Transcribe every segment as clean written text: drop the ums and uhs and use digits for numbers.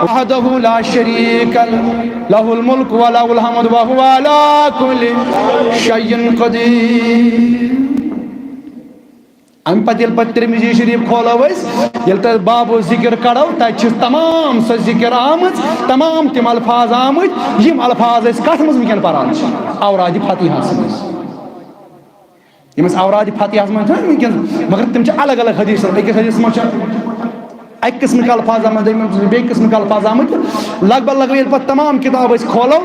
وحده لا شريك له الملك وله الحمد وهو على كل شيء قدير. ام پتہ یل ترمذی شریف کھولو یل تہ باب ذکر کرو تہ تمام سہ ذکر آمت تمام تم الفاظ آمت یم الفاظ کت مز ونکن پران اوراد فتحس مز یمس اوراد فتحس مز ونکن مگر تم الگ الگ حدیث اکس حدیث مز اک قسم کے الفاظ آمد بیٚیہِ قسم کے الفاظ آمت لگ بھگ یل پتہ تمام کتاب کھولو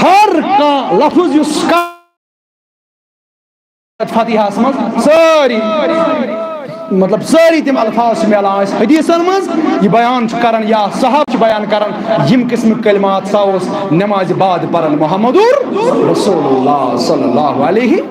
ہر کانٛہہ لفظ یس فتحس مز ساری مطلب ساری تم الفاظ ملان حدیثن مز یہ بیان کران یا صحابہ بیان کران یم قسم کلمات سا نماز بعد پرن محمد رسول اللہ صلی اللہ علیہ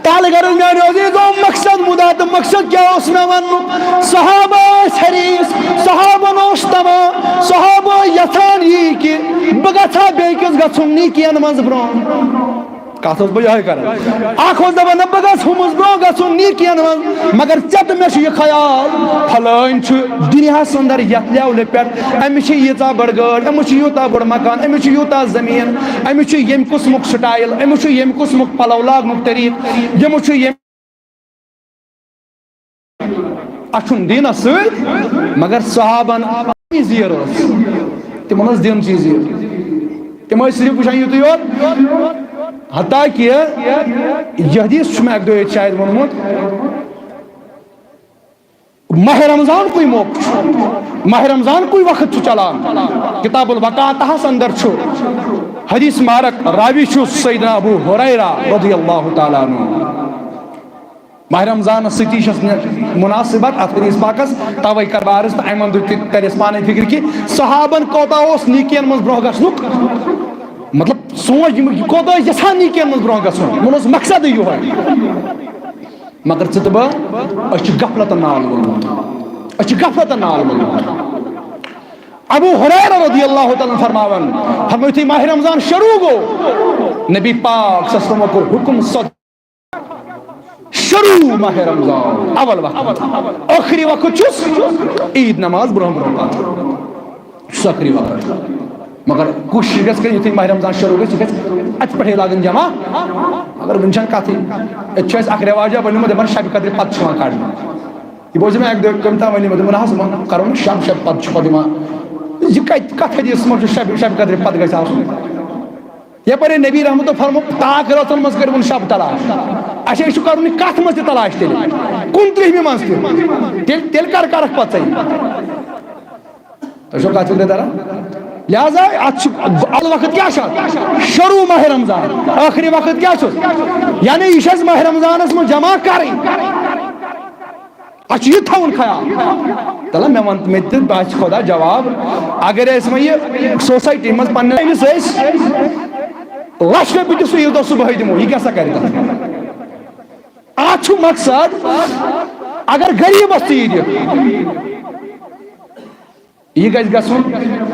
تعالی غرض میانو عزیزو مقصد مدا تو مقصد کیا اس میں ون صحابہ حریص صحابہ نوش تمام صحابہ یتھان یہ کہ بگتھا بیکس گھن نیکین مز برون کت بہ یہ کر دپان بہ گھس ہمس برو گھن نیکین من مگر ژےٚ مے یہ خیال فلٲنۍ دنیاہس اندر یتھ لیولہِ پٮ۪ٹھ أمِس ییٖژاہ بٔڑ گٲڑۍ أمِس یوٗتاہ بوٚڑ مکان أمِس یوٗتاہ زٔمیٖن أمِس ییٚمہِ قٕسمُک سٹایل أمِس ییٚمہِ قٕسمُک پلو لاگنُک طریٖقہٕ یِمو ییٚمہِ اتھ چھُنہٕ دیٖنس سۭتۍ مگر صحابن زیٖر ٲس تِمن ٲس دیٖنچی زیٖر تِم ٲسۍ صرف وٕچھان یُتُے یوت حتیٰ کہ یہ حدیث میں ایک دو ایک شاید ونمت ماہ رمضان کوئی موقع ماہ رمضان کوئی وقت چلان کتاب الوقاتہس اندر حدیث مارک راوی سیدنا ابو ہریرہ رضی اللہ تعالیٰ عنہ ماہ رمضان ستی مناسبت ات حدیث پاکس توے کر بارس تو ایمن کرس پانے فکر کہ صحابن کوتا اس نیکین من برو گھنک مطلب سوچ کوتا یژھان نیکین من برو گھن من مقصد یہ مگر ژٕ تہٕ بہٕ أسۍ چھِ غفلتن نال ووٚنمُت أسۍ چھِ غفلتن نال ووٚنمُت ابو ہریرہ رضی اللہ تعالیٰ فرماون فرمٲیِو ماہ رمضان شروع گو نبی پاک صلی اللہ علیہ وسلم کو حکم شروع ماہ رمضان اول وقت آخری وقت چھُس عید نماز برونٛہہ برونٛہہ پتھ چھُس آخری وقت مگر کوشش گژھِ کٔرِتھ یُتھُے ماہ رمضان شروع گژھِ یہِ گژھِ اَتہِ پٮ۪ٹھٕے لاگٕنۍ جمع مگر وٕنہِ چھَنہٕ کَتھٕے ییٚتہِ چھُ اَسہِ اکھ رٮ۪واجا بنیومُت دَپان شبہِ قدرِ پتہٕ چھُ یِوان کڑنہٕ یہِ بوٗز مےٚ اَکہِ دۄہ کٔمۍ تام ؤنیومُت دوٚپُن حظ وۄنۍ کَرو نہٕ شب پتہٕ چھُ پتہٕ یِوان یہِ کتھ حدیثس منٛز چھُ شبہِ قدرِ پتہٕ گژھِ آسُن یپٲرۍ نبی رحمتو فرمو تاک رٲژن منٛز کٔرِوُن شب تلاش اچھا یہِ چھُ کَرُن یہِ کتھ منٛز تہِ تلاش تیٚلہِ 29مہِ منٛز تہِ تیٚلہِ کرکھ پتہٕ ژٕ تۄہہِ چھو کتھ فکرِ تران لہذا ال وقت کیا شروع ماہ رمضان آخری وقت کیا یعنی یہ ماہ رمضانس من جمع کریں اچھا یہ تھاؤن خیال تلا میں ونت میں تہ بہت خدا جواب اگر اس میں یہ سوسائٹی مز پننے اس لچھ رۄپیہِ تہِ سُہ ییٚلہِ دۄہ صُبحٲے دِمو یہِ کیٛاہ سا کَرِ اتھ چھُ مقصد اگر غریٖبس تہِ یہِ دِ یہ گژھِ گژھُن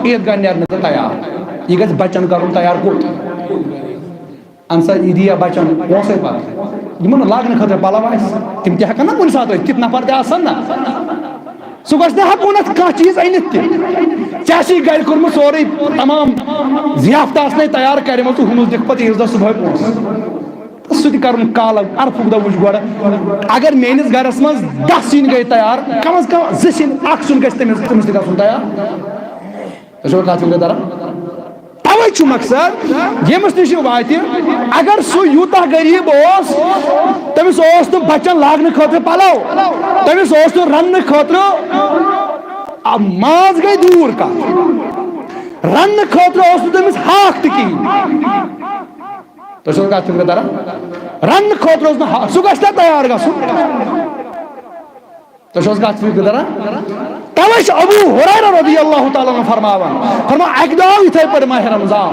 عیٖدگاہ نیرنہٕ تہٕ تیار یہ گژھِ بچن کرُن تیار کوٚت اَمہِ ساتہٕ یہِ دِیا بچن پونٛسے پتہٕ یِمن لاگنہٕ خٲطرٕ پلو آسہِ تِم تہِ ہٮ۪کن نا کُنہِ ساتہٕ ٲسِتھ تِتھ نفر تہِ آسن نا سُہ گژھِ نہٕ ہٮ۪کُن اَتھ کانٛہہ چیٖز أنِتھ تہِ ژےٚ آسی گرِ کوٚرمُت سورُے تمام ضِیافتہٕ آسنے تیار کَرِمژ ژٕ ہُمِس دِکھ پتہٕ عیٖذ دۄہ صُبحٲے پونٛسہٕ سُہ تہِ کرُن کالہٕ عرفُک دۄہ وٕچھ گۄڈٕ اگر میٲنِس گرس منٛز 10 سِنۍ گٔے تیار کم از کم 2 سِنۍ اکھ سیُن گژھِ تٔمِس تہِ گژھُن تیار تۄہہِ چھوا کتھ فکرِ تران توے چھُ مقصد ییٚمِس نِش یہِ واتہِ اگر سُہ یوٗتاہ غریٖب اوس تٔمِس اوس نہٕ بچن لاگنہٕ خٲطرٕ پلو تٔمِس اوس نہٕ رننہٕ خٲطرٕ ماز گٔے دوٗر کتھ رننہٕ خٲطرٕ اوس نہٕ تٔمِس ہاکھ تہِ کِہیٖنۍ تۄہہِ چھوا کتھ فکرِ تران رننہٕ خٲطرٕ اوس نہٕ ہاکھ سُہ گژھِ نا تیار گژھُن تۄہہِ چھوا کتھ فکرِ تران توے چھُ ابو ہریرہ رضی اللہ تعالیٰ عنہ فرماوان اکہِ دۄہ یِتھے پٲٹھۍ ماہ رمضان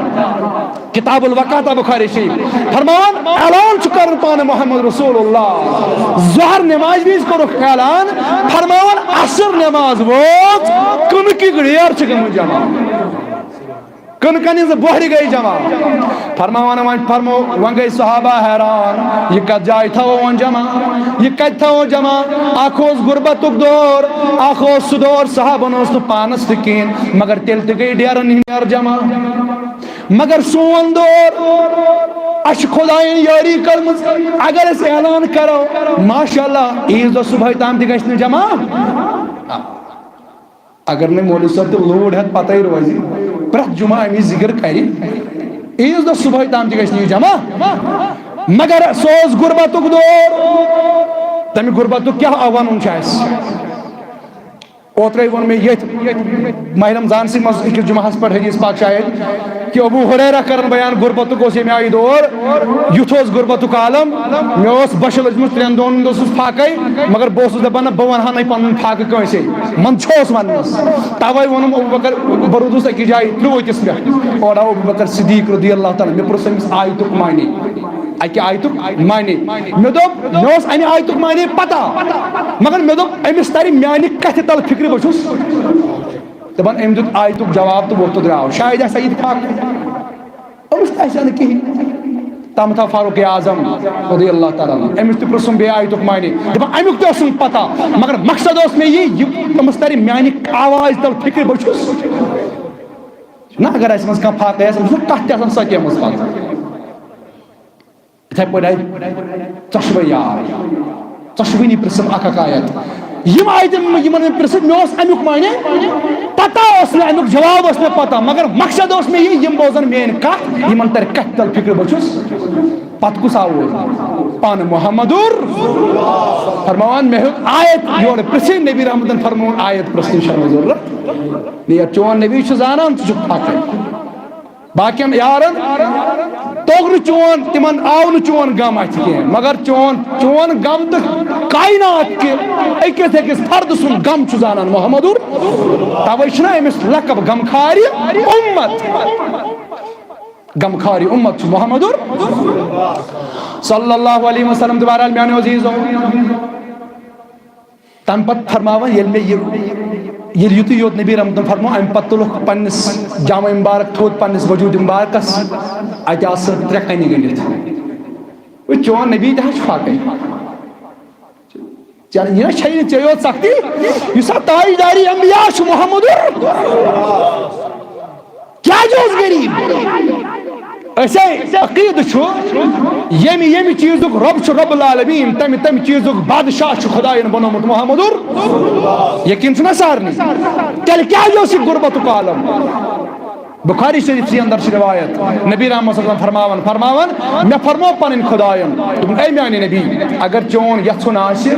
کتاب الوقاتہ بخاری شریف فرماوان اعلان چھُ کرُن پانہٕ محمد رسول اللہ ظہر نماز وِزِ کوٚرُکھ اعلان فرماوان عصر نماز وٲژ کٕنہٕ کی گڑیر چھِ گٔمٕژ جمع کن ہز بوہر گئی جمع فرماوان ون فرمو ون گئی صحابہ حیران یہ کت جائے تھو ون جمع یہ کت تھو جمع اخ غربت دور اخ سہ دور صحابن اس پانس تکین مگر تیل تہ گئی ڈیرن ہر جمع مگر سون دور اش خدائن یاری کرمز اگر اس اعلان کرو ماشاءاللہ عیز دہ صبح تام تہ گژھِ نہ جمع اگر نہیں مولوی صاحب تو لوڈ ہے پتہ ہی روزی پرت جمعہ امی ذکر کری عیز دہ صبح تام تہ گژھِ نہ جمع مگر سوز غربت دور تمہ غربت کیا ونن چھ اوترے ون میں یہ ماہ رمضان سی مز اکس جمعہس پہ حدیث پاک شاید کہ ابو ہریرہ کرن بیان غربت اس یہ آئی دور یتھ غربت عالم مے بش لجم ترین دون پھاکے مگر بہس دپان بہ ونہا نا پن پھاکہ کنسے من چھوس ونس توے وونم ابو بکر برودس اکس جائے تروتس پہ اور ابو بکر صدیق رضی اللہ تعالیٰ مے پرس امس آیتک معنی اکہ آیتک معنی مے دوپ مے امہ آیتک معنی پتہ مگر مے دوپ امس تر میانہ کتھ تل فکر بچس دپان ام دیت آیتک جواب تو وقت درو شاید آسا اتفاق امس تہ نہ کہین تم تھا فاروق اعظم رضی اللہ تعالیٰ امس تہ پرسم بے آیتک معنی دپان امیک تہ اوسم پتہ مگر مقصد اس میں یہ امس تر میانہ آواز تل فکر بچس نہ اگر اس مز کانٛہہ فاقہ آسہِ امس کتھ تہ آسان سکیمٕژ پتہ اتھے پٲٹھۍ آیہِ ژۄشوَے یار ژۄشوٕنی پرژھم اکھ اکھ آیت یم آیتن یمن پرژھ مے اوس امیُک معنی پتہ اوس نہٕ امیُک جواب اوس مےٚ پتہ مگر مقصد اوس مےٚ یہِ یم بوزن میٲنۍ کتھ یمن تر کتھ تل فکر بچس پتہٕ کُس آو پان محمدُر فرماوان مےٚ ہیوٚت آیت یورٕ پرژھِنۍ نبی رحمتن فرمووُن آیت پرژھنٕچ چھنہٕ ضروٗرت نیرِ چون نبی چھُ زانان ژٕ چھُکھ پکان باقین یارن توٚگ نہٕ چون تمن آو نہٕ چون غم اتھِ کینٛہہ مگر چون غم تہٕ کائنات کہِ أکِس أکِس فرد سُنٛد غم چھُ زانان محمدُر توے چھُنہ أمِس لقب غمخارِ اُمت غمخارِ اُمت چھُ محمدُر صلی اللہ علیہ وسلم تہٕ بہرحال میانیو عزیزو تمہِ پتہٕ فرماوان ییٚلہِ مےٚ ییٚلہِ یُتُے یوت نبی رحمتن فرمو امہِ پتہٕ تُلُکھ پننِس جامع مبارک تھوٚد پننِس وجوٗد مبارکس اتہِ آسہٕ ترٛےٚ کنہِ گٔنڈِتھ چون نبی تہِ حظ چھُ فاقے یہِ نہ چھے نہٕ ژےٚ یوت سختی یُس ہا تاجداری انبیاء چھُ محمدُر کیازِ اوس غریٖب اسے عقیدٕ چھُ ییٚمہِ چیٖزُک رۄب چھُ رۄب العالمیٖن تمہِ چیٖزُک بادشاہ چھُ خۄدایَن بنوومُت محمدُر یقیٖن چھُنہ سارنٕے تیٚلہِ کیازِ اوس یہِ غربتُک عالم بخاری شریف سی اندر چھِ روایت نبی رحمت صلی اللہ علیہ وسلم فرماوان مےٚ فرمو پنٕنۍ خۄدایَن دوٚپُن اے میانہِ نبی اگر چون یژھُن آسہِ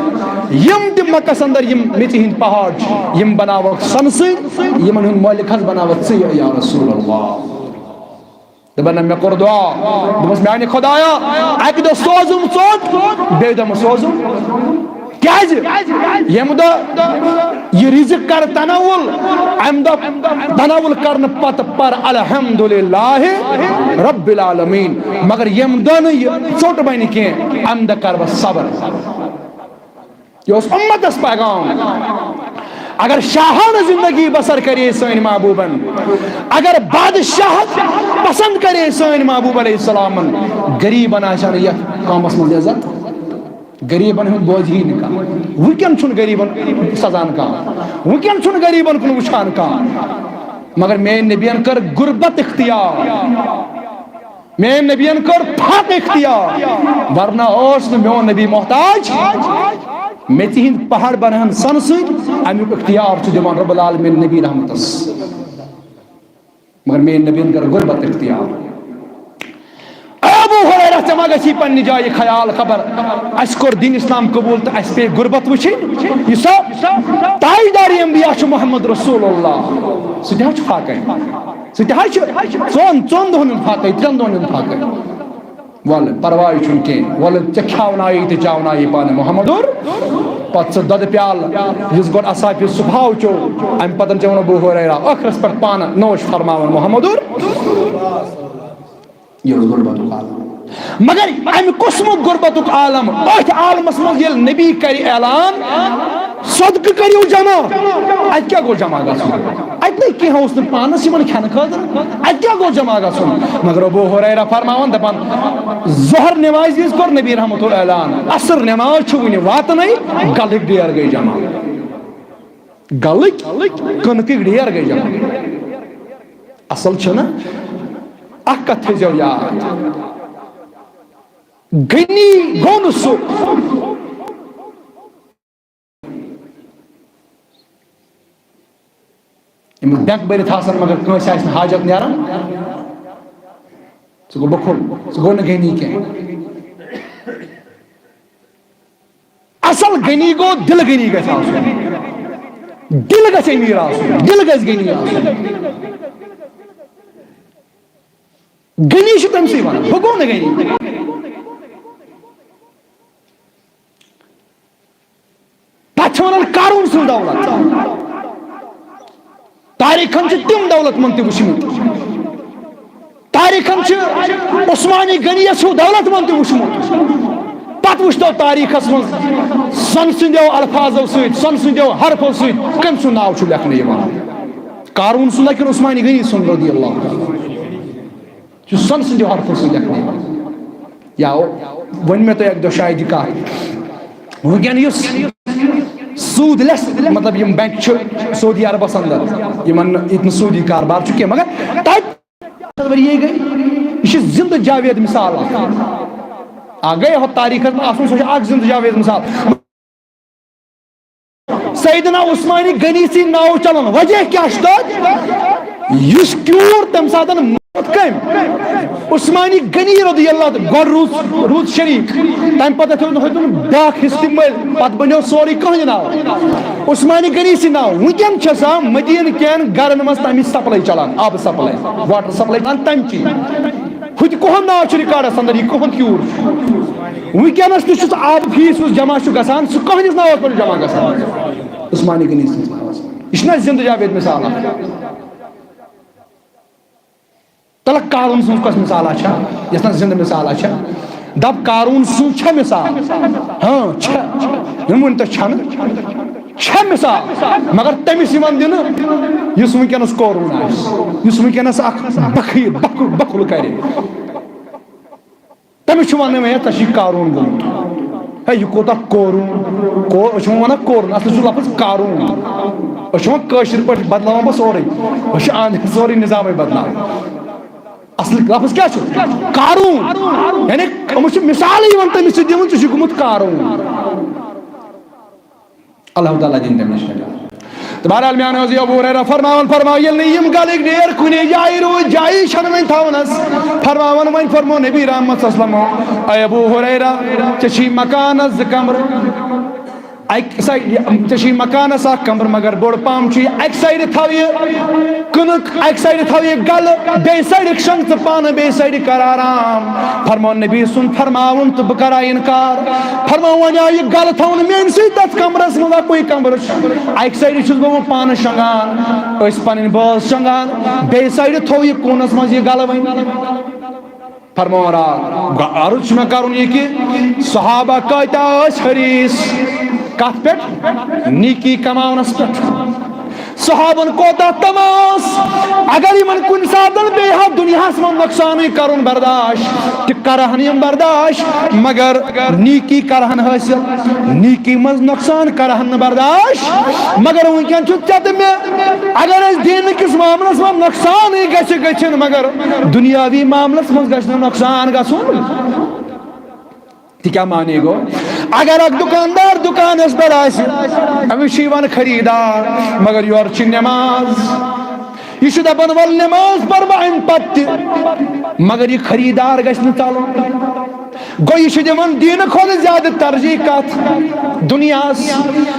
یم تہِ مکس اندر یم میژِ ہٕنٛدۍ پہاڑ چھِ یم بناوکھ سۄنہٕ سۭتۍ یمن ہُنٛد مٲلِک حظ بناوکھ ژٕ یا رسول اللہ دپان مےٚ کوٚر دعا دوٚپمس میانہِ خۄدایا اکہِ دۄہ سوزُم ژوٚٹ بیٚیہِ دۄہ مہٕ سوزُم کیازِ ییٚمہِ دۄہ یہِ رِزق کر تناول امہِ دۄہ تناول کرنہٕ پتہٕ پر الحمدللہ رب العالمیٖن مگر ییٚمہِ دۄہ نہٕ یہِ ژوٚٹ بنہِ کینٛہہ امہِ دۄہ کر بہٕ صبر یہ اوس اُمتس پیغام اگر شاہانہ زندگی بسر کرے سٲنۍ محبوبن اگر بادشاہ پسند کرے سٲنۍ محبوب علیہ السلامن غریبن آسہِ نہٕ یتھ قومس منٛز عزت غریبن ہُنٛد بوزِ ہی نہٕ کانٛہہ وٕنکٮ۪ن چھُنہٕ غریبن سزان کانٛہہ وٕنکٮ۪ن چھُنہٕ غریبن کُن وٕچھان کانٛہہ مگر میٲنۍ نبین کٔر غربت اختیار میٲنۍ نبین کٔر فاقہٕ اختیار ورنہ اوس نہٕ میون نبی محتاج میژِ ہٕنٛدۍ پہاڑ بنہن سۄنہٕ سۭتۍ امیُک اختیار چھُ دِوان رب العالمیٖن نبی رحمتس مگر میٲنۍ نبین کٔر غربت اختیار ابو ہریرہ ژےٚ ما گژھی پننہِ جایہِ خیال خبر اسہِ کوٚر دین اسلام قبوٗل تہٕ اسہِ پیٚیہِ غربت وٕچھِنۍ یُس تاجدارِ انبیاء چھُ محمد رسول اللہ سُہ تہِ حظ چھُ فاقے سُہ تہِ حظ چھُ ژۄن دۄہن ہُنٛد فاقے ترٛٮ۪ن دۄہن ہُنٛد فاقے ولہٕ پرواے چھُنہٕ کینٛہہ ولہٕ ژےٚ کھیاونایی تہٕ چاونایی پانہٕ محمدُر پتہٕ سُہ دۄدٕ پیالہٕ یُس گۄڈٕ اصحابہِ صُبحاو چیوٚو امہِ پتہٕ چیوٚو ابو ہریرہ ٲخرس پٮ۪ٹھ پانہٕ نوش فرماوان محمدُر یہ اوس غربتُک عالم مگر امہِ قٕسمُک غربتُک عالم أتھۍ عالمس منٛز ییٚلہِ نبی کرِ اعلان صدقہٕ کٔرِو جمع اتہِ کیٛاہ گوٚو جمع گژھُن اتنے کی اس پانس یمن کھانے خاطر ات کیا گو جمع گژھُن مگر ابو ہریرہ فرماوان دپان ظہر نماز وز کور نبی رحمۃ اللہ اعلان عصر نماز چھ ونہ واتنے گلک ڈیر گئی جمع گلک کنک ڈیر گئی جمع اصل چھنا اکھ کتھ تھٲیزیو یاد غنی گوٚو نہٕ سُہ ییٚمِس بینک بٔرِتھ آسان مگر کٲنٛسہِ آسہِ نہٕ حاجت نیران سُہ گوٚو بخل سُہ گوٚو نہٕ غنی کینٛہہ اصل غنی گوٚو دل غنی گژھِ آسُن دل گژھِ امیر آسُن دل گژھِ غنی آسُن غنی چھُ تٔمسٕے ونان بہٕ گوٚو نہٕ غنی پتہٕ چھِ ونان قارون سٕنٛز دولت تاریخن چھِ تِم دولت مند تہِ وٕچھمٕتۍ تاریخن چھِ عثمانی غنیَس ہیوٗ دولت مند تہِ وٕچھمُت پتہٕ وٕچھتو تاریخس منٛز سۄنہٕ سٕنٛدیو الفاظو سۭتۍ سۄنہٕ سٕنٛدیو حرفو سۭتۍ کٔمۍ سُنٛد ناو چھُ لیکھنہٕ یِوان قارون سُنٛد لیکن عثمانی غنی سُنٛد رضی اللہ تعالیٰ چھُ سۄنہٕ سٕنٛدیو حرفو سۭتۍ لیکھنہٕ یِوان یا ؤنۍ مےٚ تۄہہِ اکہِ دۄہ شاید کتھ وٕنکٮ۪ن یُس سود لیس مطلب یم بینک چھِ سعودی عربس اندر یمن ییٚتہِ نہٕ سعودی کاربار چھُ کینٛہہ مگر تتہِ ؤری گٔے یہِ چھِ زندٕ جاوید مثال اکھ گٔے ہۄ تاریخس منٛز آسُن سۄ چھِ اکھ زندٕ جاوید مثال سیدنا عثمانی غنی سٕنٛدۍ ناو چلان وجہ کیاہ چھُ تتھ یُس کیوٗر تمہِ ساتہٕ موت کٔمۍ عثمانی غنی رضی اللہ گۄڈٕ روٗد شریٖک تمہِ پتہٕ ہیوٚتُن بیاکھ حصہٕ تہِ مٔلۍ پتہٕ بنیو سورُے کٕہٕنٛدِ ناو عثمانی غنی سٕنٛدۍ ناو وٕنکٮ۪ن چھِ آسان مدیٖنہٕ کٮ۪ن گرن منٛز تمِچ سپلاے چلان آبہٕ سپلاے واٹر سپلاے چلان تمچی ہُتہِ کٕہُنٛد ناو چھُ رِکاڈس اندر یہِ کٕہُنٛد کیوٗر چھُ وٕنکٮ۪نس تہِ چھُ سُہ آبہٕ فیٖس یُس جمع چھُ گژھان سُہ کٕہٕنٛدِس ناوس پٮ۪ٹھ جمع گژھان عثمانی غنی سٕنٛدِس ناوس یہِ چھُنہ زندٕ جاوید مثال اکھ تلہ قارون سٕنٛز کۄس مثالا چھا یۄس نہ زندٕ مثالا چھا دپ قارون سٕنٛز چھےٚ مثال ہاں چھےٚ یِم ؤنۍ تو چھنہٕ چھےٚ مثال مگر تٔمِس یِوان دِنہٕ یُس وٕنکٮ۪نس قارون آسہِ یُس وٕنکٮ۪نس اکھ بخیل بخل کرِ تٔمِس چھُ ونان ہے ژےٚ چھُے قارون گوٚمُت ہے یہِ کوٗتاہ قورون أسۍ چھِ ونان قورون اصل چھُ لفظ قارون أسۍ چھِ وۄنۍ کٲشِر پٲٹھۍ بدلاوان بہٕ سورُے أسۍ چھِ سورُے نظامے بدلاوان اصل لفظ کیا چھُ قارون یعنی یِمو چھِ مثالٕے یِوان تٔمِس سۭتۍ دِوان ژٕ چھُکھ گوٚمُت قارون اللہ تعالیٰ دِنۍ تٔمِس تہٕ بہرحال میانہِ حضرت ابو ہریرہ فرماوان ییٚلہِ نہٕ یِم گلٕکۍ ڈیر کُنہِ جایہِ روٗدۍ جایی چھنہٕ وۄنۍ تھاونس فرماوان وۄنۍ فرمو نبی رحمت صلی اللہ علیہ وسلم اے ابو ہریرہ ژےٚ چھی مکانس 2 کمرٕ اکہِ سایڈٕ ژےٚ چھی مکانس 1 کمرٕ مگر بوٚڑ پہم چھُ یہِ اکہِ سایڈٕ تھاو یہِ کٕنُک اکہِ سایڈٕ تھاو یہِ گلہٕ بیٚیہِ سایڈٕ شنٛگ ژٕ پانہٕ بیٚیہِ سایڈٕ کر آرام فرمو نبی سُنٛد فرماوُن تہٕ بہٕ کرا انکار فرمو وۄنۍ آو یہِ گلہٕ تھاونہٕ میٲنسٕے تتھ کمرس منٛز اکُے کمرٕ چھُ اکہِ سایڈٕ چھُس بہٕ وۄنۍ پانہٕ شۄنٛگان ٲسۍ پنٕنۍ بٲژ شۄنٛگان بیٚیہِ سایڈٕ تھوٚو یہِ کوٗنس منٛز یہِ گلہٕ وۄنۍ فرمو عرض چھُ مےٚ کرُن یہِ کہِ صحابہ کۭتیاہ ٲسۍ حریٖص کتھ پٮ۪ٹھ نیکی کماونس پٮ۪ٹھ صحابن کوتاہ تماس اگر یِمن کُنہِ ساتہٕ بیٚیہِ ہا دُنیاہس منٛز نۄقصانٕے کرُن برداشت تہِ کرہن یِم برداشت مگر نیکی کرہن حٲصِل نیکی منٛز نۄقصان کرہن نہٕ برداشت مگر وٕنکٮ۪ن چھُ ژےٚ تہٕ مےٚ اگر أسۍ دیٖنہٕ کِس معاملس منٛز نۄقصانٕے گژھِ گٔژھِنۍ مگر دُنیاوی معاملس منٛز گژھِ نہٕ نۄقصان گژھُن تہِ کیٛاہ معنے گوٚو اگر اکھ دُکاندار دُکانس پٮ۪ٹھ آسہِ أمِس چھِ یِوان خریٖدار مگر یورٕ چھِ نٮ۪ماز یہِ چھُ دپان ول نٮ۪ماز پرٕ بہٕ امہِ پتہٕ تہِ مگر یہِ خریٖدار گژھِ نہٕ ژلُن گوٚو یہِ چھُ دِوان دیٖنہٕ کھۄتہٕ زیادٕ ترجیح کتھ دُنیاہس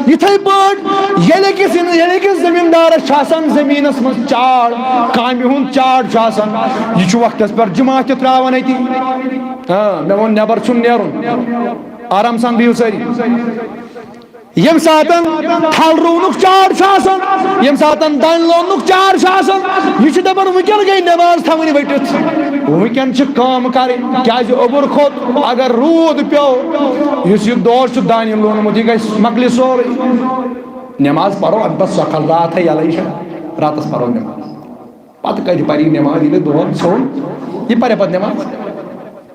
یِتھٕے پٲٹھۍ ییٚلہِ أکِس زٔمیٖندارس چھُ آسان زٔمیٖنس منٛز چاڑ کامہِ ہُنٛد چاڑ چھُ آسان یہِ چھُ وقتس پٮ۪ٹھ جُمعہ تہِ تراوان اتی مےٚ ووٚن نٮ۪بر چھُنہٕ نیرُن آرام سان بِہِو سٲری ییٚمہِ ساتہٕ تھل رُونُک چاڑ چھُ آسان ییٚمہِ ساتہٕ دانہِ لوننُک چاڑ چھُ آسان یہِ چھُ دپان وٕنکٮ۪ن گٔے نٮ۪ماز تھاوٕنۍ ؤٹِتھ وٕنکٮ۪ن چھِ کٲم کرٕنۍ کیازِ اوٚبُر کھوٚت اگر روٗد پیوٚو یُس یہِ دۄہ چھُ دانہِ لونمُت یہِ گژھِ مۄکلہِ سورُے نٮ۪ماز پرو اَمہِ پتہٕ سۄکھل راتھے یَلے چھِ راتس پرو نماز پتہ کتہ پری نماز ییٚلہِ دۄہَن ژھیوٚن یہِ پرِ پتہٕ نماز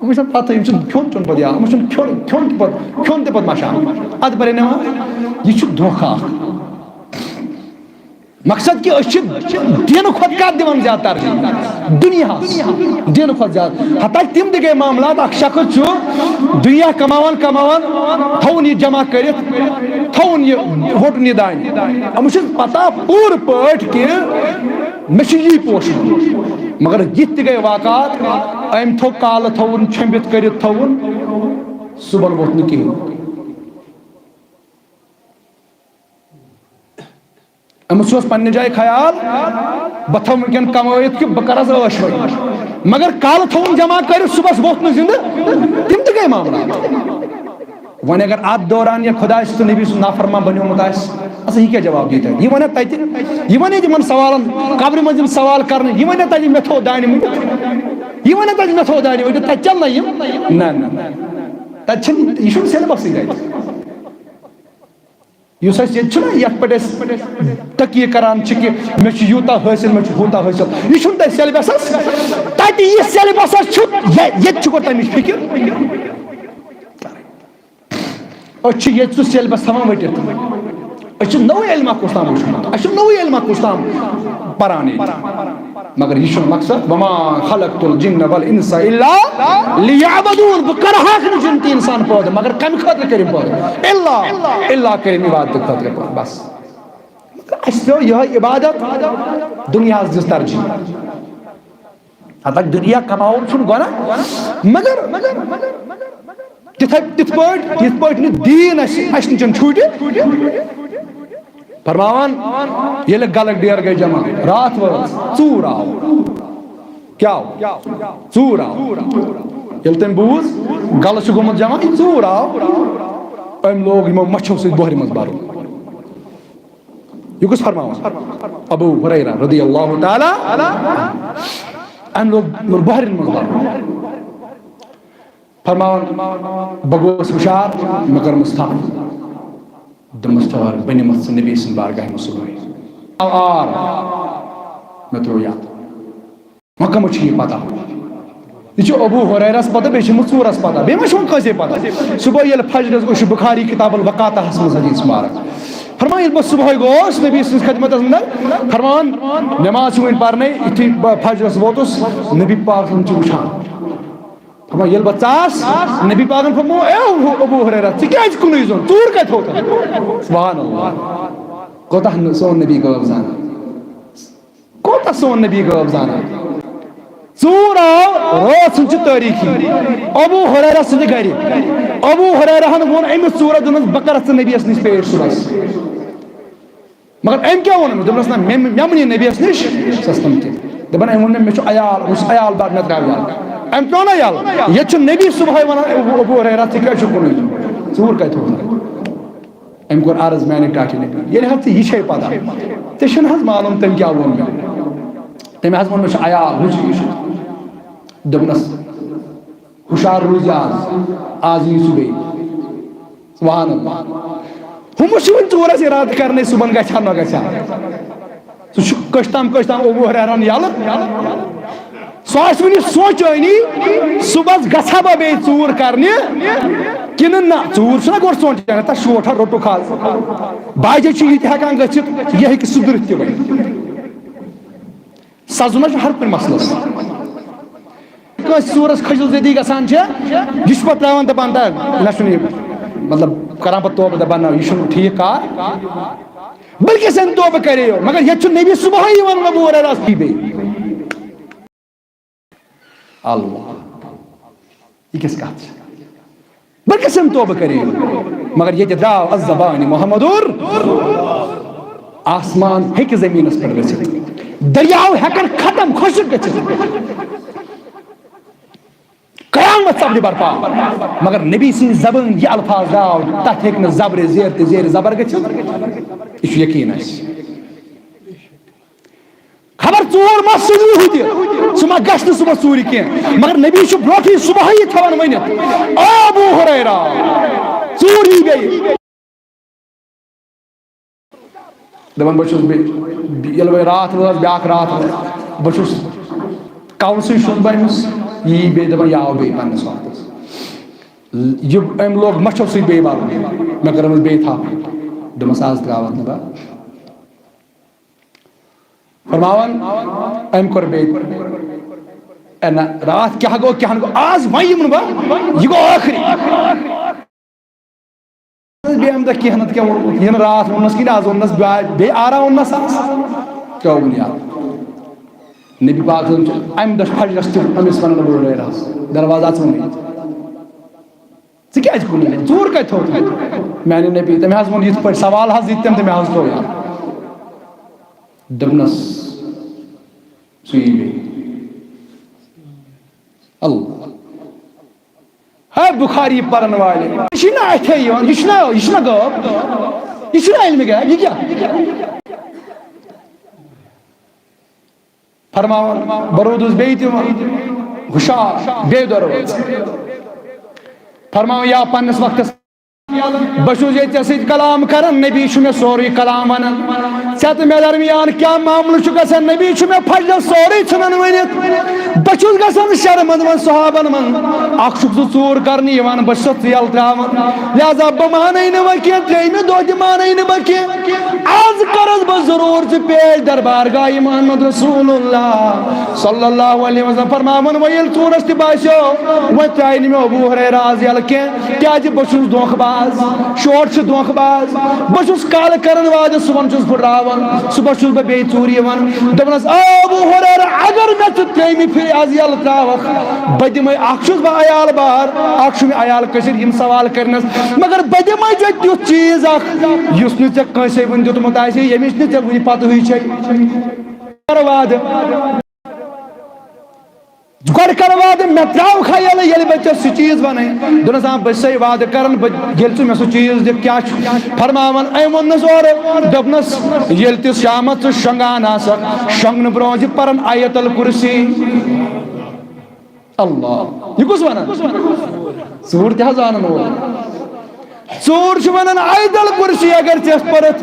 یِم چھنہٕ پتہ یِم چھِ کھیوٚن چیوٚن پتہٕ یاد یِم چھُنہٕ کھیوٚن تہِ پتہٕ مشان ادٕ پرِ نماز یہِ چھُ دھوکہ اکھ مقصد کہ دین کھۄتہٕ کتھ دِوان زیادٕ ترجیح دُنیاہس دین کھۄتہٕ زیادٕ ہتا تِم تہِ گٔے معاملات اکھ شخص چھُ دُنیا کماوان تھاوُن یہِ جمع کٔرِتھ تھاوُن یہِ ہوٹُن یہِ دانہِ أمِس چھِ پتہ پوٗرٕ پٲٹھۍ کہِ مےٚ چھُ یی پوشن مگر یِتھ تہِ گٔے واقعات أمۍ تھوٚو کالہٕ تھاوُن چھٔمبِتھ کٔرِتھ تھاوُن صُبحن ووٚتھ نہٕ کِہیٖنۍ أمس اوس پننہِ جایہِ خیال بہٕ تھاوٕ وٕنکٮ۪ن کمٲیِتھ کہِ بہٕ کرس عٲش وۄنۍ مگر کالہٕ تھاوُن جمع کٔرِتھ صُبحس ووٚتھ نہٕ زِندٕ تِم تہِ گٔے معاملات وۄنۍ اگر اتھ دوران یا خۄداے تہٕ نبی سُنٛد نافرمان بنیومُت آسہِ اچھا یہِ کیٛاہ جواب دی تتہِ یہِ ونیا تتہِ یہِ ونیا تِمن سوالن قبرِ منٛز یِم سوال کرنہٕ یہِ ونیا تتہِ مےٚ تھوٚو دانہِ مٔٹِتھ یہِ ونیا تتہِ مےٚ تھوٚو دانہِ مٔٹِتھ تتہِ چلنا یِم نہ تتہِ چھِنہٕ یہِ چھُنہٕ سیلبسٕے تتہِ یُس اَسہِ ییٚتہِ چھُنہ یتھ پٮ۪ٹھ أسۍ تقیہِ کران چھِ کہِ مےٚ چھُ یوٗتاہ حٲصِل مےٚ چھُ ہوٗتاہ حٲصِل یہِ چھُنہٕ تتہِ سیلبسس تتہِ یہِ سیلبسس چھُ ییٚتہِ چھُ گۄڈٕ تمِچ فِکر أسۍ چھِ ییٚتہِ سُہ سیلبس تھاوان ؤٹِتھ أسۍ چھِ نوٚوُے علما کُس تام وٕچھمُت اَسہِ چھُ نوٚوُے علما کُس تام پران ییٚتہِ مگر یہِ چھُنہٕ مقصد وما خلقت الجن والانس الا لیعبدون بہٕ کرہاکھ نہٕ جِن تہِ انسان پٲدٕ مگر کمہِ خٲطرٕ کٔرِم پٲدٕ الا کٔرِم عبادت خٲطرٕ پٲدٕ بس اَسہِ پیوٚو یِہوٚے عبادت دُنیاہس دِژ ترجیح ہتاکھ دُنیا کماوُن چھُنہٕ گۄناہ مگر تِتھ پٲٹھۍ نہٕ دیٖن اَسہِ نِش چھُٹہِ فرماوان ییٚلہِ گلک ڈیر گٔے جمع راتھ وٲژ ژوٗر آو کیٛاہ آو ژوٗر آو ییٚلہِ تٔمۍ بوٗز گلہٕ چھُ گوٚمُت جمع یہِ ژوٗر آو أمۍ لوگ یِمو مچھو سۭتۍ بۄہرِ منٛز برُن یہِ کُس فرماوان ابوٗ ہُریرہ رضی اللہ تعالیٰ أمۍ لوگ بۄہرٮ۪ن منٛز برُن فرماوان بہٕ گوٚوُس ہُشار مےٚ کٔرمٕژ تھپھ دوٚپمَس ٹھٔہر بہٕ نِمَتھ ژٕ نبی سٕنٛدِ بارگاہہِ منٛز صُبحٲے آر مےٚ ترٛوو یَتھ وۄنۍ کٔمِس چھِ یہِ پتہ یہِ چھُ ابوٗ ہُریرہس پتہ بیٚیہِ چھِ أمِس ژوٗرس پتہ بیٚیہِ ما چھُ وۄنۍ کٲنٛسے پتہ صُبحٲے ییٚلہِ فجرس گوٚو یہِ چھُ بُخاری کِتاب الوقاتہس منٛز حدیٖث مبارک فرمان ییٚلہِ بہٕ صُبحٲے گوس نبی سٕنٛدِس خدمتس منٛز فرمان نٮ۪ماز چھِ وٕنہِ پرنے یُتھُے بہٕ فجرس ووتُس نبی پاک صٲب چھُ وٕچھان فرمان ییٚلہِ بہٕ ژاس نبی پاکن فرمو اے ابوٗ ہُریرہ ژٕ کیٛازِ کُنُے زوٚن ژوٗر کتہِ ہوٚتھ سبحان اللہ کوتاہ سون نبی غٲب زانان کوتاہ سون نبی غٲب زانان ژوٗر آو رٲژ ہٕنٛز چھِ تٲریٖخی ابوٗ ہُریرہ سٕنٛدِ گرِ ابوٗ ہُریرہن ووٚن أمِس ژوٗرس دوٚپنس بہٕ کرس ژٕ نبیس نِش پیش صُبحس مگر أمۍ کیٛاہ ووٚن أمِس دوٚپنس نہ مےٚ مٔنی نبیس نِش سستم تہِ دپان أمۍ ووٚن مےٚ چھُ عیال بہٕ چھُس عیال بار مےٚ ترٛاو یَلہٕ أمۍ پیوٚو نا یَلہٕ ییٚتہِ چھُ نبی صُبحٲے ونان ابوٗ ہُریرہ ژٕ کیٛازِ چھُکھ کُنُے زوٚن ژوٗر کتہِ ہوٚتھ أمۍ کوٚر عرض میانہِ ٹاٹھہِ نبی ییٚلہِ حظ ژےٚ یہِ چھے پتہ ژےٚ چھُنہٕ حظ معلوٗم تٔمۍ کیٛاہ ووٚن مےٚ تٔمۍ حظ ووٚن مےٚ چھُ عیال ہُہ چھُ یہِ چھُ دوٚپنس ہُشار روٗزِ آز یی سُہ بیٚیہِ سبحان اللہ ہُمِس چھُ وۄنۍ ژوٗرس ارادٕ کرنے صُبحن گژھِ ہا نہ گژھِ ہا سُہ چھُ کٔژ تام ابوٗ ہُریرہن یَلہٕ سُہ آسہِ وٕنہِ سونٛچٲنی صُبحس گژھٕ ہا بہٕ بیٚیہِ ژوٗر کرنہِ کِنہٕ نہ ژوٗر چھُنہ گۄڈٕ سونٛچان تتھ شوٹھا روٚٹُکھ آز باجے چھُ یہِ تہِ ہٮ۪کان گٔژھِتھ یہِ ہیٚکہِ سُدرِتھ تہِ وۄنۍ سزُن چھُ ہر کُنہِ مسلس کٲنٛسہِ ژوٗرس کھٔجِل زٔدی گژھان چھِ یہِ چھُ پتہٕ ترٛاوان دپان نہ چھُنہٕ یہِ مطلب کران پتہٕ توبہٕ دپان نہ یہِ چھُنہٕ ٹھیٖک کار بلکہِ أمۍ توبہٕ کریو مگر ییٚتہِ چھُ نبی صُبحٲے یِوان ابوٗ ہُریرہس بیٚیہِ اللہ یہِ کِژھ کتھ چھِ بلکہِ أمۍ توبہٕ کریو مگر ییٚتہِ درٛاو الزبانہِ محمدُر آسمان ہیٚکہِ زٔمیٖنس پٮ۪ٹھ گٔژھِتھ دریاو ہٮ۪کن ختم خۄشِک گٔژھِتھ قیامت سپدِ برپا مگر نبی سٕنٛزِ زبٲنۍ یہِ الفاظ درٛاو تتھ ہیٚکہِ نہٕ زبرِ زیر تہِ زیرِ زبر گٔژھِتھ یہِ چھُ یقیٖن اَسہِ خبر ژوٗر ما سُلی ہُتہِ سُہ ما گژھِ نہٕ صُبحس ژوٗرِ کینٛہہ مگر نبی چھُ برونٛٹھٕے صُبحٲیی تھاوان ؤنِتھ او ابوٗ ہُریرہ ژوٗر یی بیٚیہِ دپان بہٕ چھُس ییٚلہِ وۄنۍ راتھ وٲژ بیٛاکھ راتھ وٲژ بہٕ چھُس کَوسٕے شۄنٛگبہٕ أمِس یہِ یی بیٚیہِ دَپان یہِ آو بیٚیہِ پنٛنِس وقتس یہِ أمۍ لوگ مَچھو سۭتۍ بیٚیہِ بَرُن مےٚ کٔر أمِس بیٚیہِ تھپھ دوٚپمَس آز ترٛاوَتھ نہٕ بہٕ فرماوان أمۍ کوٚر بیٚیہِ اے نہ راتھ کیٛاہ گوٚو کیٛاہ نہٕ گوٚو آز وۄنۍ یِمہٕ نہٕ بہٕ یہِ گوٚو ٲخری بیٚیہِ اَمہِ دۄہ کینٛہہ نَتہٕ کینٛہہ ووٚنمُت یہِ نہٕ راتھ ووٚننَس کِہیٖنۍ آز ووٚننَس بیٚیہِ آرام ووٚننَس آز کیٛاہ بُنیاد نبی پاک صٲب چھُ اَمہِ دۄہ فجرَس تہِ أمِس وَنان بٔڑ رَس دروازٕ اَژوُنٕے ژٕ کیٛازِ کُنی ژوٗر کَتہِ تھوٚو میٛانہِ نبی تٔمۍ حظ ووٚن یِتھ پٲٹھۍ سوال حظ دِتۍ تٔمۍ تہٕ مےٚ حظ تھوٚو یاد دوٚپنَس سُہ یی بیٚیہِ اللہ ہے بُخاری پَرن والہِ یہِ چھِنہ اَتھے یِوان یہِ چھُنہ غٲب یہِ چھُنہ علمِ غیب یہِ کیٛاہ فرماوان بہٕ روٗدُس بیٚیہِ تہِ ہُشار بیٚیہِ دۄہ روٗد فرماوان یا پنٛنِس وقتس بہٕ چھُس ییٚتہِ ژےٚ سۭتۍ کلام کران نبی چھُ مےٚ سورُے کلام وَنان ژےٚ تہٕ مےٚ درمیان کیٛاہ معاملہٕ چھُ گژھان نبی چھُ مےٚ فجرس سورُے ژھٕنان ؤنِتھ بہٕ چھُس گژھان شرمنٛد وۄنۍ صحابن منٛز اکھ چھُکھ ژٕ ژوٗر کرنہِ یِوان بہٕ چھُسَتھ ژیل ترٛاوان لہذا بہٕ مانَے نہٕ وۄنۍ کینٛہہ ترٛیٚیِمہِ دۄہ تہِ مانَے نہٕ بہٕ کینٛہہ آز کرس بہٕ ضروٗر ژٕ پیش دربارگاہِ محمد رسول اللہ صلی اللہ علیہ وسلم فرماوان وۄنۍ ییٚلہِ ژوٗرس تہِ باسیو وۄنۍ ترٛایہِ نہٕ مےٚ ابوٗ ہُریرہ آز یَلہٕ کینٛہہ کیٛازِ بہٕ چھُس دھوکہٕ باز شور چھُ دھوکہٕ باز بہٕ چھُس کالہٕ کران وعدٕ صُبحن چھُس پھٕٹراوان صُبحس چھُس بہٕ بیٚیہِ ژوٗرِ یِوان دوٚپنَس ابوٗ ہُریرہ اگر مےٚ ژٕ ترٛیٚیمہِ پھِرِ آز یَلہٕ ترٛاوَکھ بہٕ دِمَے اکھ چھُس بہٕ عیال بار اکھ چھُ مےٚ عیال کٔثیٖر یِم سوال کَرنَس مگر بہٕ دِمَے ژےٚ تیُتھ چیٖز اکھ یُس نہٕ ژےٚ کٲنٛسے وٕنہِ دیُتمُت آسہِ ییٚمِچ نہٕ ژےٚ وٕنہِ پَتہٕے چھے کر وعدٕ گۄڈٕ کر وعدٕ مےٚ ترٛاوکھا ییٚلہٕ ییٚلہِ بہٕ ژےٚ سُہ چیٖز وَنَے دوٚپنَس بہٕ چھُسَے وعدٕ کران بہٕ ییٚلہِ ژٕ مےٚ سُہ چیٖز دِکھ کیٛاہ چھُ فرماوان أمۍ ووٚننَس اورٕ دوٚپنَس ییٚلہِ تہِ شامَس ژٕ شۄنٛگان آسکھ شۄنٛگنہٕ برونٛہہ چھِ پَران آیت الکُرسی اللہ یہِ کُس وَنان ژوٗر تہِ حظ وَنان وول ژوٗر چھُ وَنان آیت الکُرسی اگر ژےٚ پٔرِتھ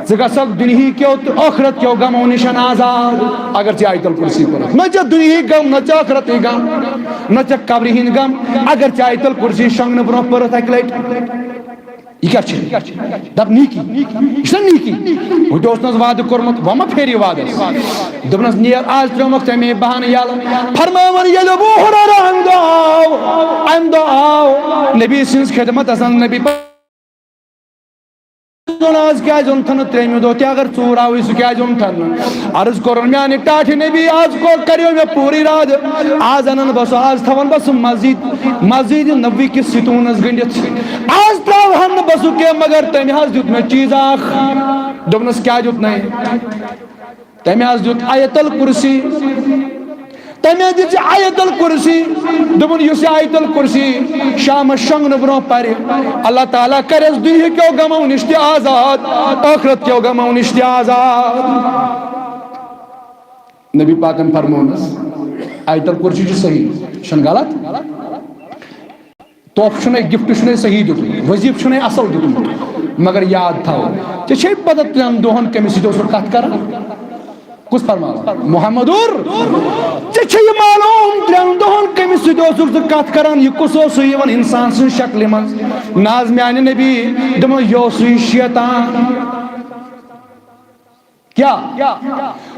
ژٕ گژھکھ دُنہیٖکیو تہٕ ٲخرت کیو غمو نِش آزاد اگر ژےٚ آیت الکُرسی پٔرِتھ نہ ژےٚ دُنہیٖکۍ غم نہ ژےٚ ٲخرتٕکۍ غم نہ ژےٚ قبرِ ہِنٛدۍ غم اگر ژےٚ آیت الکُرسی شۄنٛگنہٕ برونٛہہ پٔرِتھ اَکہِ لَٹہِ یہِ کیٛاہ چھِ دَپ نیٖکی یہِ چھُنہ نیٖکی ہُہ تہِ اوس نہٕ حظ وعدٕ کوٚرمُت وۄنۍ ما پھیرِ وعدَس دوٚپنَس نیر آز ترٛٲومَکھ ژےٚ بہانہٕ یَلہٕ فرماوان ییٚلہِ ابوٗ ہُریرہ اَمہِ دۄہ آو نبی سٕنٛز خدمتَس منٛز نبی آز کیٛازِ اوٚنتھٕ نہٕ ترٛیٚیمہِ دۄہ تہِ اگر ژوٗر آوٕے سُہ کیٛازِ اوٚنتھٕ نہٕ عرض کوٚرُن میٛانہِ ٹاٹھہِ نبی آز کَریو مےٚ پوٗرٕ اِرادٕ آز اَنَن بہٕ سُہ آز تھاوَن بہٕ سُہ مسجد نبوی کِس ستوٗنَس گٔنڈِتھ آز ترٛاوہَن نہٕ بہٕ سُہ کینٛہہ مگر تٔمۍ حظ دیُت مےٚ چیٖز اکھ دوٚپنَس کیٛاہ دیُتنَے تٔمۍ حظ دیُت آیت الکُرسی تٔمۍ حظ دِژ یہِ آیت الکُرسی دوٚپُن یُس یہِ آیت الکُرسی شامَس شۄنٛگنہٕ برونٛہہ پَرِ اللہ تعالیٰ کَرٮ۪س دُنہیٖکیو غمو نِش تہِ آزاد ٲخرت کیو غمو نِش تہِ آزاد نبی پاکَن فرمونَس آیت الکُرسی چھُ صحیح یہِ چھُنہٕ غلط تحفہٕ چھُنَے گِفٹ چھُنَے صحیح دیُتمُت ؤظیٖفہٕ چھُنَے اَصٕل دیُتمُت مگر یاد تھاو ژےٚ چھے پَتہ ترٛٮ۪ن دۄہَن کٔمِس سۭتۍ اوسُکھ کَتھ کَران کُس فرماوان محمدُر ژےٚ چھے یہِ معلوٗم ترٛٮ۪ن دۄہَن کٔمِس سۭتۍ اوسُکھ ژٕ کَتھ کَران یہِ کُس اوسُے یِوان اِنسان سٕنٛزِ شکلہِ منٛز نہ حظ میٛانہِ نبی دوٚپمَس یہِ اوسُے شیطان کیٛاہ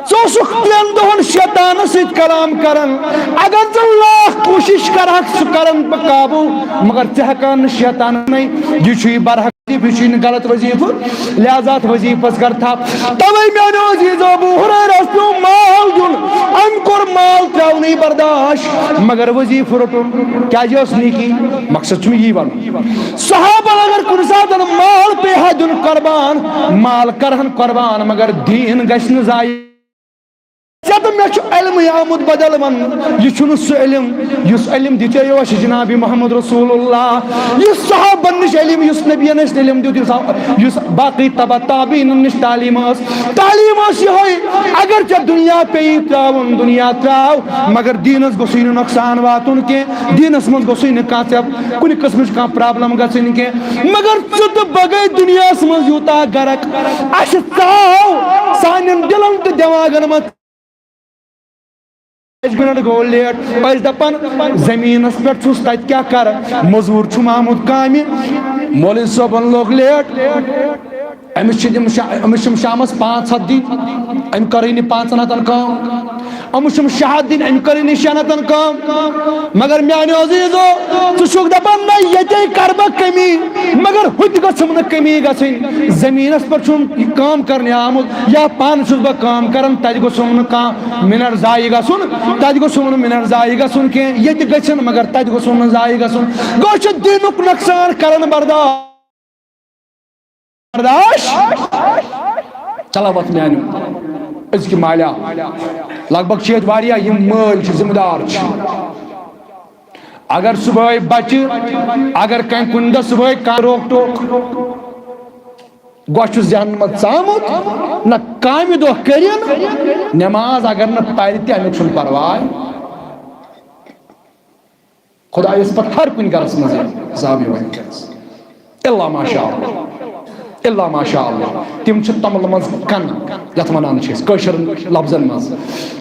ژٕ اوسُکھ ترٛٮ۪ن دۄہَن شیطانَس سۭتۍ کلام کران اگر ژٕ لاکھ کوٗشِش کَرہکھ سُہ کَرَن بہٕ قابوٗ مگر ژٕ ہٮ۪کان نہٕ شیطانَے یہِ چھُے برحق یہِ چھُے نہٕ غلط ؤظیٖفہٕ لہذا اَتھ ؤظیٖفَس کر تھپھ تَوَے میٛانیو عزیٖزو ابوٗ ہُریرہَس پیوٚو مال دیُن أمۍ کوٚر مال ترٛاونٕے برداش مگر ؤظیٖفہٕ روٚٹُن کیٛازِ ٲس نیٖکی مقصد چھُ مےٚ یی وَنُن صحابَن اگر کُنہِ ساتہٕ مال پیٚیہِ ہا دیُن قۄربان مال کَرہَن قۄربان مگر دیٖن گژھِ نہٕ ضایع ژےٚ پتہ مے علم آمد بدل ون یہ سہ علم اس علم دتے اس جناب محمد رسول اللہ یہ صحابن نش علم اس نبین اس علم دیت اس باقی تبع تابعین نش تعلیم یہ اگر ژے دنیا پی تراون دنیا تراو مگر دینس گوسی نقصان واتن کی دینس من گوسی کن قسم کھانا پرابلم گھن کی مگر ژٕ بگے دنیا من یوتا گرک اس سان دلن تو دماغن من منٹ گو لیٹ پہ دپان زمینس پہ تت کیا کر مزور آمت کامہ مولوی صٲبن لوگ لیٹ امس شامس 500 دن ام کرے 500 کام امس 6 دن ام کرے 6 کام مگر میانو عزیزو ژٕ دپان نہ یہ کر بہ کمی مگر ہت گھم کمی گھن زمینس پہ کام کرنے آمت یا پان بہ کام کران تت گوسم کھانا منٹ ضائع گھن تت گوسم منٹ ضائع گھن کی یہ گھن مگر تت گوسم ضائع گھن گو دینک نقصان کران برداشت چلاوت میانو اس کی مالیہ لگ بھگ چیت واریاہ یم مال ذمہ دار اگر صبح بچہ اگر کہیں کن دہ صبح کان روک ٹوک گوش ذہن مت ژامت نہ کامہ دہ کرن نماز اگر نہ پرِ تہ امیک چھُنہٕ پرواے خدایس پتہ ہر کن گرس مز حساب اللہ ماشاء اللہ اللہ ماشاء اللہ تم تمل مز کن یت ونان قشر لفظن مز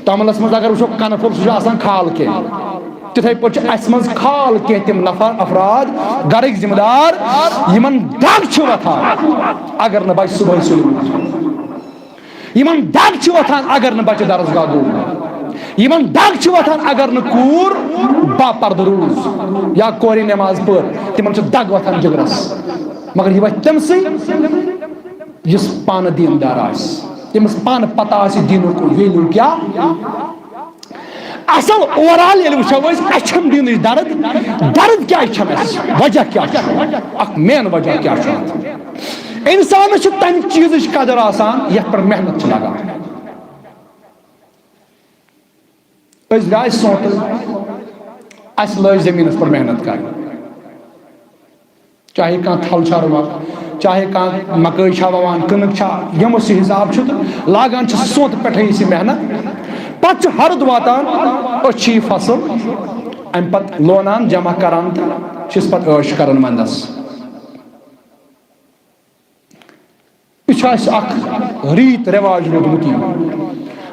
تملس مز اگر وچھو کن پھول سہ کھال کی تتھے پٲٹھۍ چھِ اسہِ منٛز کھال کینٛہہ تِم نفر افراد گرٕکۍ ذمہٕ دار یمن دگ چھِ وۄتھان اگر نہٕ بچہِ صبحٲے سُلہِ یمن دگ چھِ وۄتھان اگر نہٕ بچہِ درسگاہ گوٚو یمن دگ چھِ وۄتھان اگر نہٕ کوٗر باپردٕ روٗز یا کورِ نٮ۪ماز پٔر تِمن چھِ دگ وۄتھان جگرس مگر یہ وتھ تمسے یس پانہ دیندار تمس پانہ پتہ دینک ویلیو کیا اصل اوورال وچو اچھن دین درد درد کیا وجہ کیا اخ مین وجہ کیا انسان تمہ چیز قدر آسان یت پر محنت لگان رائے سونت اس لج زمینس پر محنت کر چاہے کان تھل چھا رُوان چاہے کان مکئی چھا ووان کنک چھا یمو سے حساب تو لاگان سونت پٹھے سی محنت پتہ ہرد واتان اچھی فصل ام پت لونان جمع کران تو پتہ عٲش کران وندس یہ اخ ریت رواج روٗدمُت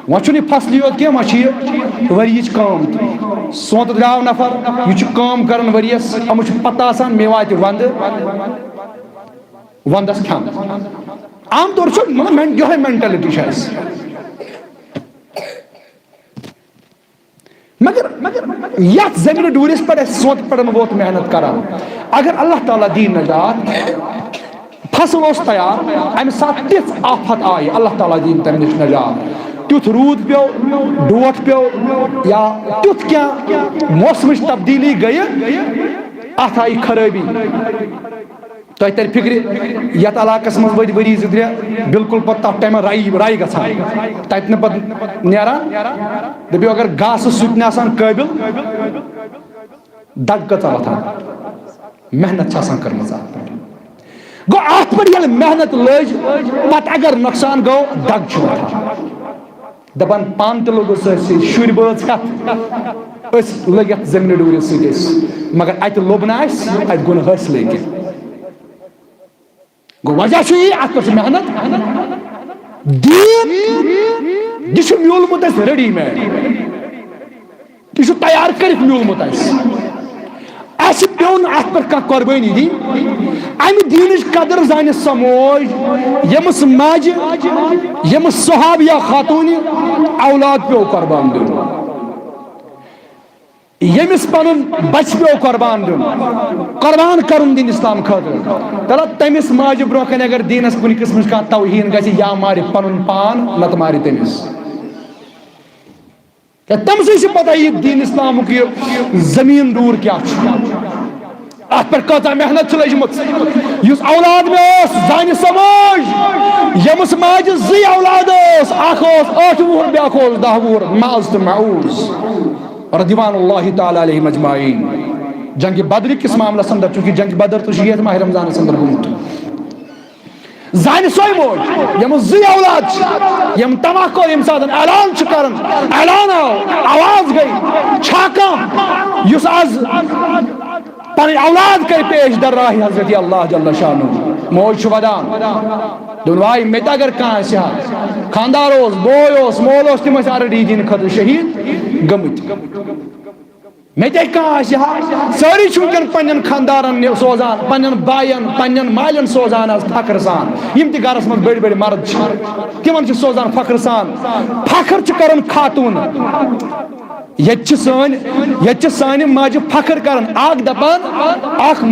وۄنۍ چھُنہٕ یہِ فصلٕے یوت کینٛہہ وۄنۍ چھِ یہِ ؤریِچ کٲم تہِ سونتہٕ درٛاو نفر یہِ چھُ کٲم کران ؤریَس یِمن چھُ پتہ آسان مےٚ واتہِ ونٛدس کھٮ۪ن عام طور چھُ مطلب یِہوے مینٹلٹی چھِ اَسہِ مگر یتھ زمین ڈوٗرِس پٮ۪ٹھ اَسہِ سونتہٕ پٮ۪ٹھ ووت محنت کران اگر اللہ تعالیٰ دی نجات فصل اوس تیار امہِ ساتہٕ تِژھ آفت آیہِ اللہ تعالیٰ دِیِن تمہِ نِش نجات تیُتھ روٗد پیو ڈوٹھ پیو یا تیُتھ کینٛہہ موسمٕچ تبدیٖلی گٔیہِ اتھ آیہِ خرٲبی تۄہہِ ترِ فِکرِ یتھ علاقس منٛز ؤتھۍ ؤری 2-3 بالکل پتہٕ تتھ ٹایمہٕ رایہِ گژھان تتہِ نہٕ پتہٕ نیران دٔپِو اگر گاسہٕ سُہ تہِ نہٕ آسان قٲبِل دگ کۭژاہ وۄتھان محنت چھِ آسان کٔرمٕژ اتھ پٮ۪ٹھ گوٚو اتھ پٮ۪ٹھ ییٚلہِ محنت لٔج پتہٕ اگر نۄقصان گوٚو دگ چھُ وۄتھان دپان پانہٕ تہِ لوٚگُس أتھۍ شُرۍ بٲژ ہٮ۪تھ أسۍ لٔگۍ یتھ زٔمیٖنہِ ڈوٗرِس سۭتۍ أسۍ مگر اتہِ لوٚب نہٕ اسہِ اتہِ گوٚو نہٕ حٲصلٕے کینٛہہ گوٚو وجہ چھُ یی اتھ پٮ۪ٹھ چھِ محنت دیٖن یہِ چھُ میوٗلمُت اسہِ ریڈی میڈ یہِ چھُ تیار کٔرِتھ میوٗلمُت اسہِ پیوٚو نہٕ اتھ پٮ۪ٹھ کانٛہہ قۄربٲنی دِنۍ امہِ دیٖنٕچ قدر زانہِ سۄ موج ییٚمِس ماجہِ ییٚمِس صحابیہ خاتوٗنہِ اولاد پیوٚو قۄربان دیُن ییٚمِس پنُن بچہِ پیوٚو قۄربان دیُن قۄربان کرُن دِنۍ اسلام خٲطرٕ تلہ تٔمِس ماجہِ برونٛہہ کنہِ اگر دیٖنس کُنہِ قٕسمٕچ کانٛہہ توہیٖن گژھِ یا مارِ پنُن پان نتہٕ مارِ تٔمِس تٔمسٕے چھِ پتہ یہِ دیٖن اسلامُک یہِ زٔمیٖن دوٗر کیاہ چھُ ات پر کتا محنت لجمت اس اولاد میں زان سمجھ یمس ماج زی اولاد اخ 8 وہر بیاکھ 10 وہر معاذ تو معوذ رضوان اللہ تعالی علیہ مجمعین. جنگ بدر کس معاملہ اندر چونکہ جنگ بدر تو یہ ماہ رمضان اندر گومت زان سوئی موج یم زی اولاد یم تماہ کو یم ساتھ اعلان کرن اعلان آواز گئی چھاکم یس آز پانی اولاد کر پیش در راہ حضرت اللہ جل شانہ موج ودان دون وائی میت اگر کان سیا خاندار اوس بوے اوس مول اوس تم آلریڈی دین خطر شہید گمت میت کان سیا ساری چونکن پنن خاندارن سوزان پنن بائن پنن مالن سوزان از فخر سان یم تی گرس من بڑی بڑی مرد تمن سوزان فخر سان فخر کرن خاتون یہ سان ماجہ فخر کرن اخ دپان اخ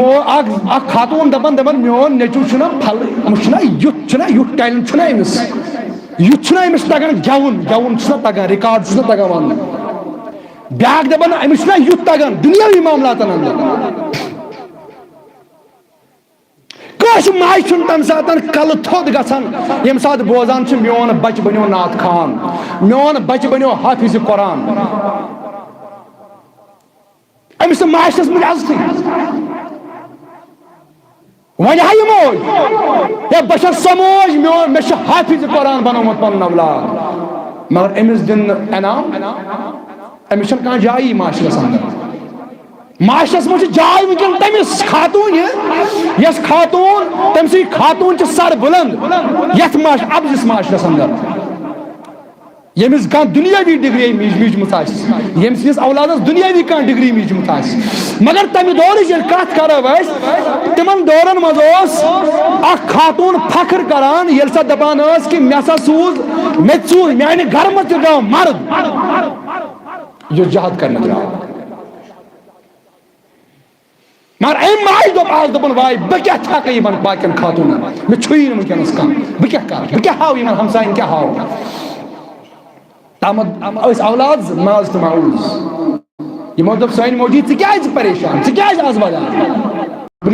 خاتون دپان میون نیچو چھنا پھل چھنا یوت ٹیلنٹ چھنا امس تگان گیون چھنا تگان ریکارڈ چھنا تگان ون بیاکھ دپان امس چھنا یوت تگان دنیاوی معاملاتن اندر کاش ماج چھن تم سات کل تھود گژھان یم سات بوزان چھ میون بچہ بنیو نعت خان میون بچہ بنیو حافظ قرآن امس معاشرس من عزتھی ون ہا یہ موج یا بشر سموج میون میں حافظ قرآن بنومت پن اولاد مگر امس دن انعام امس چھن کان جائی معاشرس اندر معاشرس من جائے ونکن تمس خاتون یس خاتون تم سی خاتون چھ سر بلند یت ابزس معاشرس اندر یمس کان دنیاوی ڈگری میجمت یم سس اولادس دنیاوی کان ڈگری میجمت مگر تمہ دورچ یل کت کرو تمن دورن مز اخ خاتون فخر کران یل سا دپان کہ مے سا سوز مے سوز میانہ گھر مت گو مرد یہ جہاد کرنے درا مگر ایم ماج دپ آز دپن وائی بہ کیا تھکہ یمن باقین خاتون مے چھوئی نہ ونکس کان بہ کیا کر بہ کیا ہاو یمن ہمسائن کیا ہاو تامد اس اولاد معاذ تو معوذ یہ دپ سانی موجی ژٕ کیازِ پریشان ژٕ کیازِ آز ودان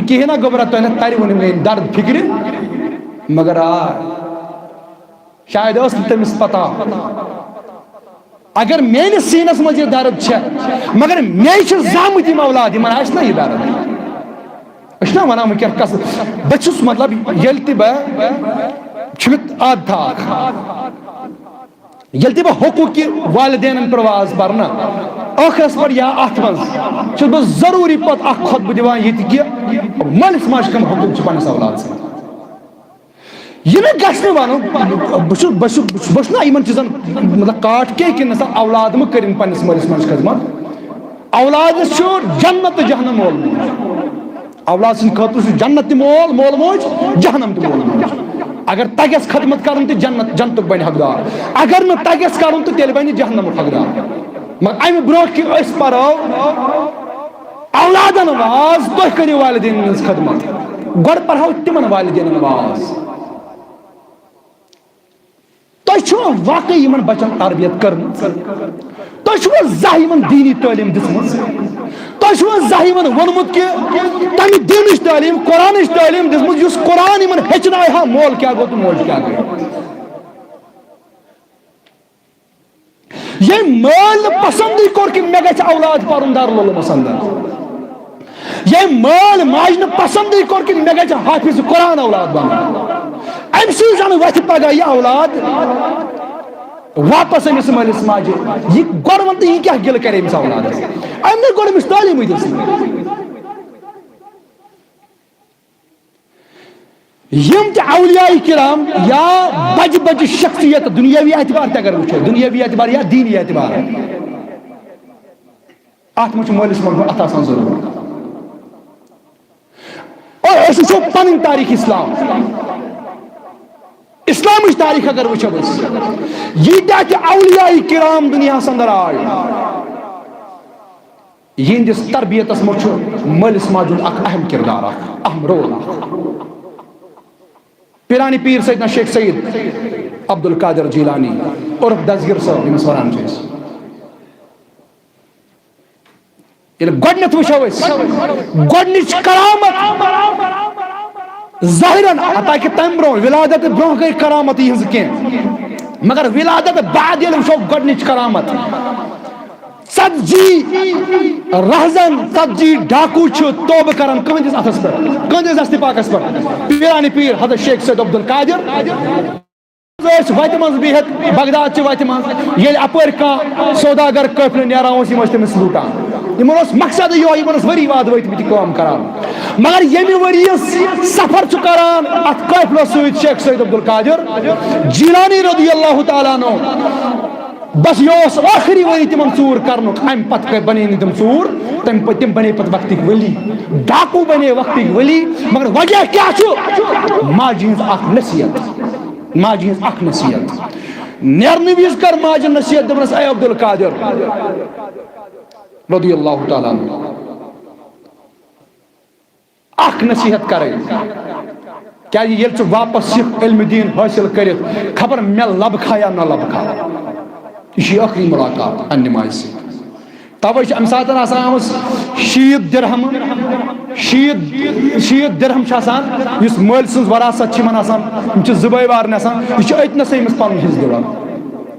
کہین نا گوبرا تہ تر ون میری درد فکر مگر شاید اس تمس پتہ اگر میانس سینس مز یہ درد چھ مگر مے زامت یم اولاد یمن آسہِ نا یہ درد نا ونان ونکین کس بچس مطلب یل تہ بہت عادت یل تہ بہ حقوق والدین پرواز پرنا ٲخرس پر یا ات مز بہ ضروری پت اخ خطبہ دِوان یہ کہ مالس ماجہ کم حقوق چھ پنس اولاد سۭتۍ یہ گھس بہت نا ان چیزن مطلب کاٹ کی نسا اولاد مہ کرن پنس مالس ماجہ خدمت اولادس جنت تو جہنم مول موج اولاد سن خاطر جنت تہ مول موج جہنم تہ مول موج اگر تگس خدمت کرن تو جنت بن حقدار اگر نہ تگس کرن تو تیل بن جہنم حقدار مگر امہ برو کہ اس پرو اولادن واز تہ کریو والدین ہنز خدمت گۄڈٕ پرہو تمن والدین واز تہ چھو واقعی یمن بچن تربیت کرن تہ چھو زاہ یمن دینی تعلیم دژمٕژ تہ چھو زاہ یمن ونمت کہ تمہ دینچ تعلیم قرآنچ تعلیم دژمٕژ یس قرآن یمن ہیچنایہِ ہا مول کیا گو تو موج کیا گو یہ مال پسند کور کہ مے گژھِ اولاد پرن دارالعلومس اندر یہ مال ماج نے پسند کور کہ مے گژھِ حافظ قرآن اولاد بن ام سی زن وتھ پگہ یہ اولاد واپس امس مالس ماجہ یہ گۄڈٕ ون تہٕ یہ کیا گل کرِ امس اولادس ام نے گۄڈٕ امس تعلیٖمٕے دِژ یم تہ اولیاء کرام یا بج بج شخصیت دنیاوی اعتبار تہ اگر وچھو دنیاوی اعتبار یا دینی اعتبار ات مجھ مالس ماجہ ات آسان ضرور اور اس وچھو پنن تاریخ اسلامچ تاریخ اگر وچھو بس یہ کہ اولیاء کرام دنیا اندر آئے یہندس تربیتس مجھ مالس ماجہ اخ اہم کردار اہم رول پیرانی پیر سیدنا شیخ سید عبد القادر جیلانی عرف دستگیر صاحب یمس ونان چھ گۄڈنٮ۪تھ وٕچھو أسۍ گۄڈنِچ کرامت ظٲہِرن حتاکہِ تمہِ برونٛہہ ولادت برونٛہہ گٔے کرامت یِہنٛز کینٛہہ مگر ولادت بعد ییٚلہِ وٕچھو گۄڈنِچ کرامت 40 رہزن 40 ڈاکوٗ چھِ توبہٕ کران کٕہٕنٛدِس اَتھس پٮ۪ٹھ کٕہٕنٛدِس دستہِ پاکس پٮ۪ٹھ پیرانہِ پیٖر حضرت شیخ سید عبدالقادر ٲسۍ وتہِ منٛز بِہِتھ بغداد چہِ وتہِ منٛز ییٚلہِ اپٲرۍ کانٛہہ سوداگر قٲفلہٕ نیران اوس یِم ٲسۍ تٔمِس لوٗٹان یِمن اوس مقصدٕے یِہوے یِمن ٲس ؤری واد وٲتمٕتۍ کٲم کران مگر ییٚمہِ ؤرۍیَس سفر چھُ کران اتھ قٲفلس سۭتۍ شیخ سید عبدالقادر جیلانی رضی اللہ تعالیٰ عنہ بس یہ اوس ٲخری ؤری تِمن ژوٗر کرنُک امہِ پتہٕ بنے نہٕ تِم ژوٗر تِم بنے پتہٕ وقتٕکۍ ؤلی ڈاکوٗ بنے وقتٕکۍ ؤلی مگر وجہ کیاہ چھُ ماجہِ ہٕنٛز اکھ نصیحت ماجہِ ہٕنٛز اکھ نصیحت نیرنہٕ وِزِ کر ماجہِ نصیحت دوٚپنس اے عبدالقادر رضی اللہ تعالیٰ عنہ اکھ نصیحت کرے کیازِ ییٚلہِ ژٕ واپس یِکھ علمِ دیٖن حٲصِل کٔرِتھ خبر مےٚ لبکھا یا نہ لبکھا یہ چھِ ٲخری مُلاقات امہِ نمازِ سۭتۍ توے چھِ امہِ ساتہٕ آسان آمٕژ 60 درہم 60 درہم چھِ آسان یُس مٲلۍ سٕنٛز وراثت چھِ یِمن آسان یِم چھِ 2 بٲے بارنہِ آسان یہِ چھُ أتنَسٕے أمِس پنُن حِصہٕ دِوان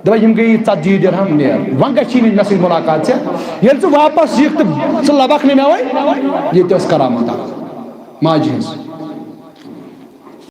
دپان یِم گٔیی 40 درہم نیر وۄنۍ گژھی نہٕ مےٚ سۭتۍ مُلاقات ژےٚ ییٚلہِ ژٕ واپس یِکھ تہٕ ژٕ لبکھ نہٕ مےٚ وۄنۍ ییٚتہِ ٲس کرامت اکھ ماجہِ ہٕنٛز